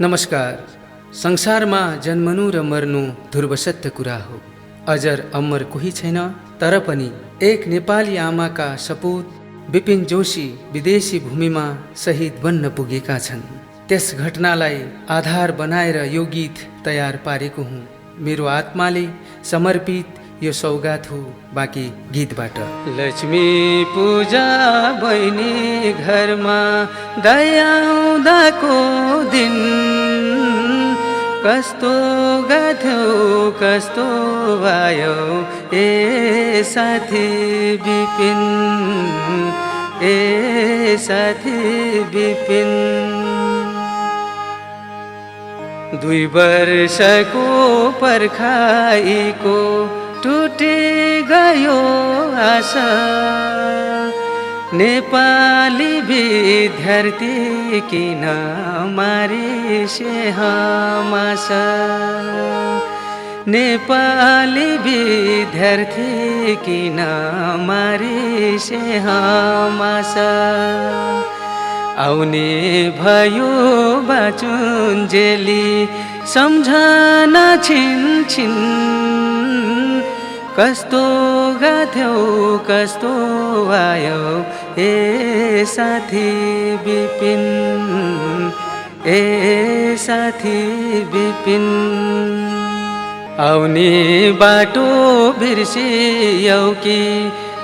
नमस्कार। संसारमा जन्मनु र मर्नु ध्रुवसत्य कुरा हो। अजर अमर कोही छैन, तर पनि एक नेपाली आमाका सपूत विपिन जोशी विदेशी भूमिमा शहीद बन्न पुगेका छन्। त्यस घटनालाई आधार बनाएर यो गीत तयार पारेको हुँ। मेरो आत्माले समर्पित यो सौगात हो बाँकी गीतबाट। लक्ष्मी पूजा बहिनी घरमा दयाउँदाको दिन कस्तो गथ्यौ कस्तो आयो ए साथी विपिन, ए साथी विपिन। 2 वर्षको पर्खाइको टुटी गयो आशा, नेपाली विद्यार्थी किन मारिसे हमासा, नेपाली विद्यार्थी किन मारिसे हमासा। आउने भयो बाचुन्जेली सम्झना छिन छिन, कस्तो गाथ्यौ कस्तो आयो ए साथी विपिन, ए साथी विपिन। आउने बाटो बिर्सियौ कि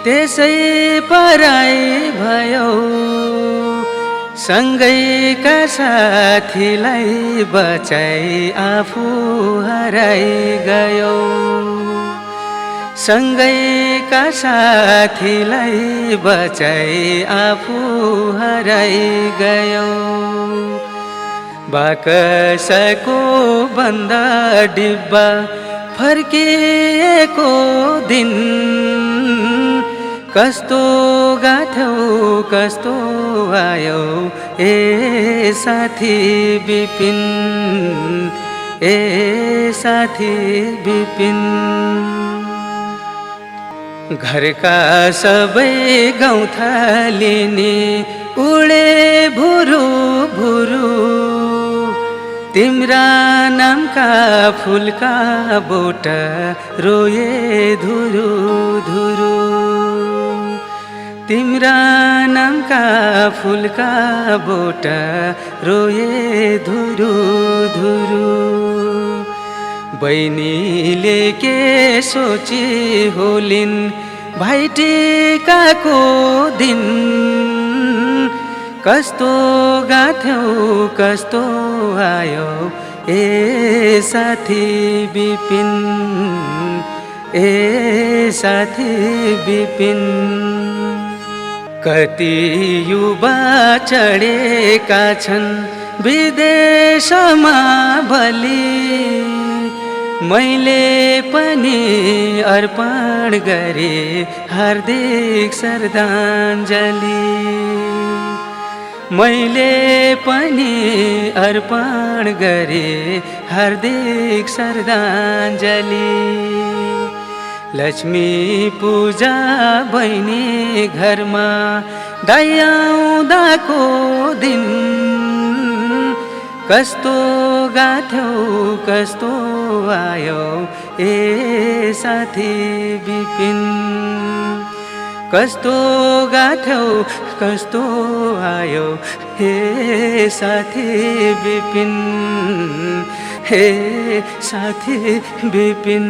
त्यसै पराई भयो, सँगैका साथीलाई बचाई आफू हराई गयो, सँगैका साथीलाई बचाई आफू हराई गयो। बाकसको बन्द डिब्बा फर्किएको दिन, कस्तो गाथ्यौ कस्तो आयो ए साथी विपिन, ए साथी विपिन। घरका सबै गौँथालिनी उडे भुरु भुरु, तिम्रा नामका फुलका बोट रोए धुरु धुरु, तिम्रा नामका फुलका बोट रोए धुरु धुरु। बहिनीले के सोची होलिन् भाइटिकाको दिन, कस्तो गाथ्यौ कस्तो आयो ए साथी विपिन, ए साथी विपिन। कति युवा चढेका छन् विदेशमा बलि, मैले पनि अर्पण गरे हार्दिक श्रद्धाञ्जली, मैले पनि अर्पण गरे हार्दिक श्रद्धाञ्जली। लक्ष्मी पूजा बहिनी घरमा दयाउँदाको दिन, कस्तो गाथ्यौ कस्तो आयो ए साथी विपिन, कस्तो गाथ्यौ कस्तो आयो हे साथी विपिन, हे साथी विपिन।